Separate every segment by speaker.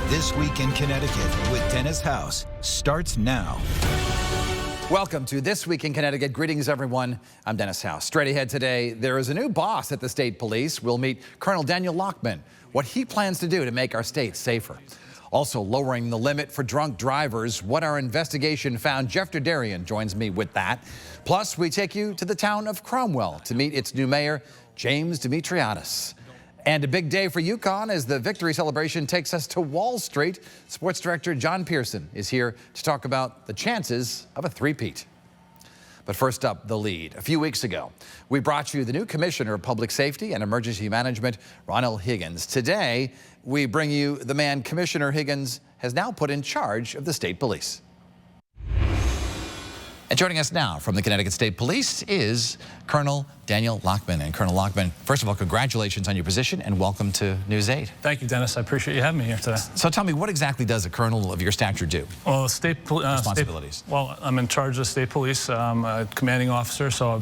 Speaker 1: This Week in Connecticut with Dennis House starts now.
Speaker 2: Welcome to This Week in Connecticut. Greetings, everyone. I'm Dennis House. Straight ahead today, there is a new boss at the state police. We'll meet Colonel Daniel Loughman, what he plans to do to make our state safer. Also lowering the limit for drunk drivers, what our investigation found. Jeff Derderian joins me with that. Plus, we take you to the town of Cromwell to meet its new mayor, James Dimitriadis. And a big day for UConn as the victory celebration takes us to Wall Street. Sports director John Pearson is here to talk about the chances of a three-peat. But first up, the lead. A few weeks ago, we brought you the new Commissioner of Public Safety and Emergency Management, Ronald Higgins. Today, we bring you the man Commissioner Higgins has now put in charge of the state police. And joining us now from the Connecticut State Police is Colonel Daniel Loughman. And Colonel Loughman, first of all, congratulations on your position and welcome to News 8.
Speaker 3: Thank you, Dennis. I appreciate you having me here today.
Speaker 2: So tell me, what exactly does a colonel of your stature do?
Speaker 3: Well,
Speaker 2: responsibilities.
Speaker 3: I'm in charge of the state police. I'm a commanding officer, so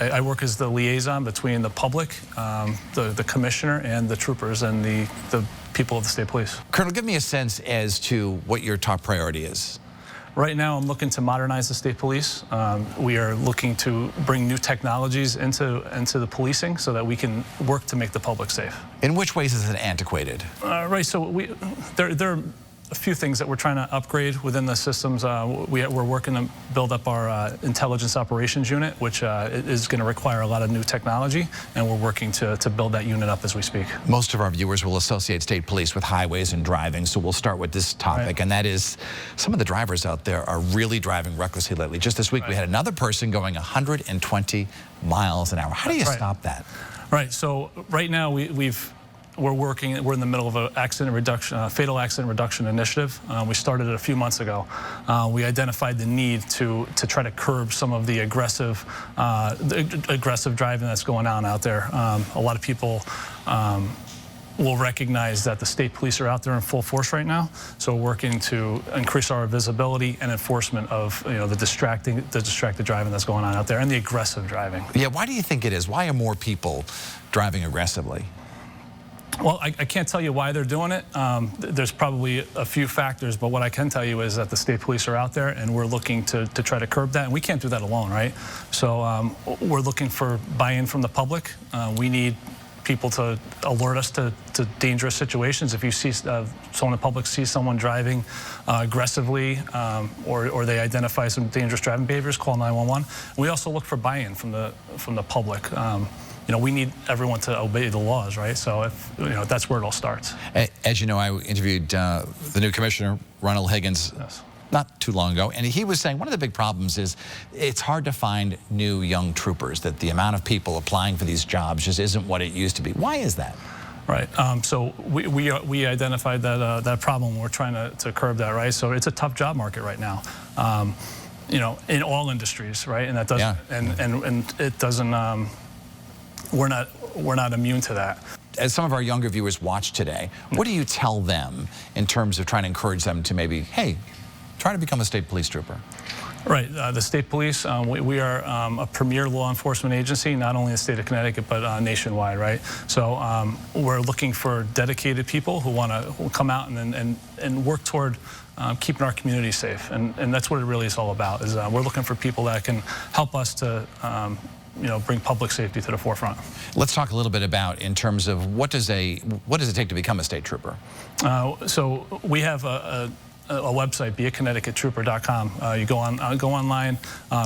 Speaker 3: I work as the liaison between the public, the commissioner, and the troopers and the people of the state police.
Speaker 2: Colonel, give me a sense as to what your top priority is.
Speaker 3: Right now, I'm looking to modernize the state police. We are looking to bring new technologies into the policing so that we can work to make the public safe.
Speaker 2: In which ways is it antiquated?
Speaker 3: Right, so there are a few things that we're trying to upgrade within the systems. We're working to build up our intelligence operations unit, which is going to require a lot of new technology, and we're working to build that unit up as we speak.
Speaker 2: Most of our viewers will associate state police with highways and driving, so we'll start with this topic,
Speaker 3: right.
Speaker 2: And that is some of the drivers out there are really driving recklessly lately. Just this week,
Speaker 3: right.
Speaker 2: We had another person going 120 miles an hour. How do you stop that?
Speaker 3: Right, so right now we're in the middle of a fatal accident reduction initiative. We started it a few months ago. We identified the need to try to curb some of the aggressive driving that's going on out there. A lot of people will recognize that the state police are out there in full force right now. So we're working to increase our visibility and enforcement of the distracted driving that's going on out there and the aggressive driving.
Speaker 2: Yeah, why do you think it is? Why are more people driving aggressively?
Speaker 3: Well, I can't tell you why they're doing it. There's probably a few factors, but what I can tell you is that the state police are out there and we're looking to try to curb that, and we can't do that alone, right? So we're looking for buy-in from the public. We need people to alert us to dangerous situations. If you see someone in the public sees someone driving aggressively or they identify some dangerous driving behaviors, call 911. We also look for buy-in from the public. We need everyone to obey the laws, right? So that's where it all starts.
Speaker 2: As you know, I interviewed the new commissioner, Ronald Higgins,
Speaker 3: yes.
Speaker 2: Not too long ago, and he was saying one of the big problems is it's hard to find new young troopers, that the amount of people applying for these jobs just isn't what it used to be. Why is that?
Speaker 3: Right. So we identified that problem. We're trying to curb that, right? So it's a tough job market right now. In all industries, right? And that doesn't, yeah. and it doesn't. We're not immune to that.
Speaker 2: As some of our younger viewers watch today, what do you tell them in terms of trying to encourage them to maybe, hey, try to become a state police trooper?
Speaker 3: Right. The state police, we are a premier law enforcement agency, not only in the state of Connecticut, but nationwide, right? So we're looking for dedicated people who want to come out and work toward keeping our community safe. And that's what it really is all about, is we're looking for people that can help us to bring public safety to the forefront.
Speaker 2: Let's talk a little bit about in terms of what does it take to become a state trooper?
Speaker 3: So we have a website, beaconnecticuttrooper.com. You go online,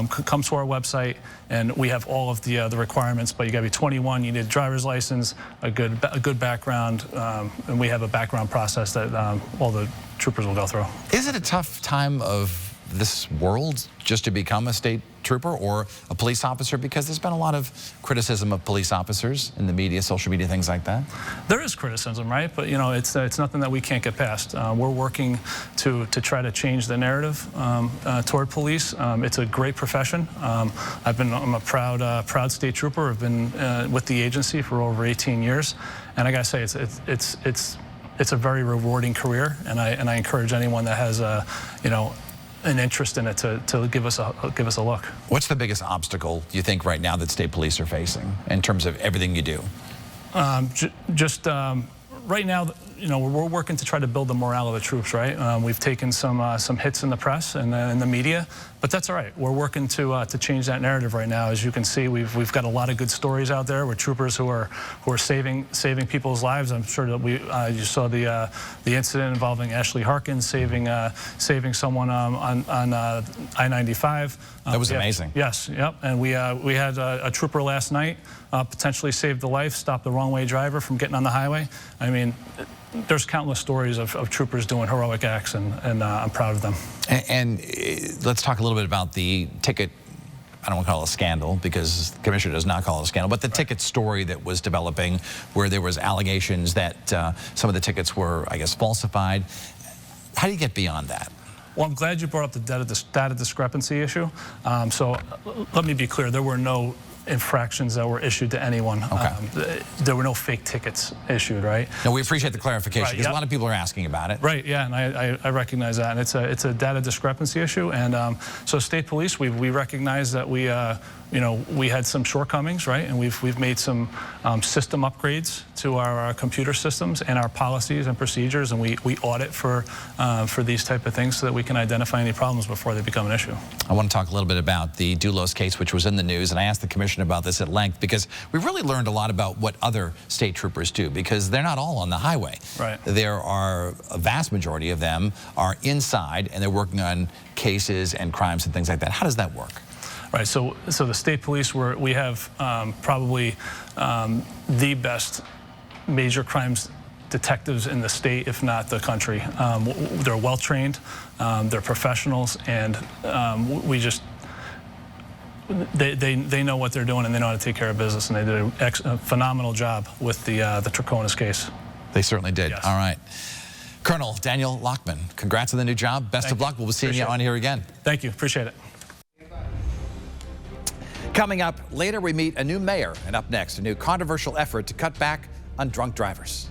Speaker 3: come to our website, and we have all of the requirements. But you got to be 21. You need a driver's license, a good background, and we have a background process that all the troopers will go through.
Speaker 2: Is it a tough time of this world just to become a state trooper or a police officer? Because there's been a lot of criticism of police officers in the media, social media, things like that.
Speaker 3: There is criticism, right? But it's nothing that we can't get past. We're working to try to change the narrative toward police. It's a great profession. I'm a proud state trooper. I've been with the agency for over 18 years, and I gotta say it's a very rewarding career, and I encourage anyone that has an interest in it to give us a look.
Speaker 2: What's the biggest obstacle you think right now that state police are facing in terms of everything you do?
Speaker 3: right now, we're working to try to build the morale of the troops, right? We've taken some hits in the press and in the media, but that's all right. We're working to change that narrative right now. As you can see, we've got a lot of good stories out there with troopers who are saving people's lives. I'm sure that you saw the incident involving Ashley Harkins saving someone on I-95.
Speaker 2: That was amazing.
Speaker 3: Yes, yep. And we had a trooper last night potentially saved the life, stopped the wrong way driver from getting on the highway. I mean, there's countless stories of troopers doing heroic acts, and I'm proud of them.
Speaker 2: And let's talk a little bit about the ticket. I don't want to call it a scandal because the commissioner does not call it a scandal, but the ticket story that was developing where there was allegations that some of the tickets were, I guess, falsified. How do you get beyond that?
Speaker 3: Well, I'm glad you brought up the data discrepancy issue. So let me be clear, there were no infractions that were issued to anyone.
Speaker 2: Okay.
Speaker 3: There were no fake tickets issued, right?
Speaker 2: No, we appreciate the clarification because
Speaker 3: yep.
Speaker 2: a lot of people are asking about it.
Speaker 3: Right, yeah, and I recognize that, and it's a data discrepancy issue. And so State Police, we recognize that we had some shortcomings, right? And we've made some system upgrades to our computer systems and our policies and procedures, and we audit for these type of things so that we can identify any problems before they become an issue.
Speaker 2: I want to talk a little bit about the Doulos case, which was in the news, and I asked the commissioner about this at length because we've really learned a lot about what other state troopers do because they're not all on the highway.
Speaker 3: Right.
Speaker 2: There are a vast majority of them are inside and they're working on cases and crimes and things like that. How does that work?
Speaker 3: Right, so the State Police, we have probably the best major crimes detectives in the state, if not the country. They're well trained, they're professionals, and they know what they're doing and they know how to take care of business, and they did a phenomenal job with the Troconis case.
Speaker 2: They certainly did.
Speaker 3: Yes.
Speaker 2: All right. Colonel Daniel Loughman, congrats on the new job. Best of luck. We'll be seeing you on here again.
Speaker 3: Thank you. Appreciate it.
Speaker 2: Coming up later, we meet a new mayor, and up next, a new controversial effort to cut back on drunk drivers.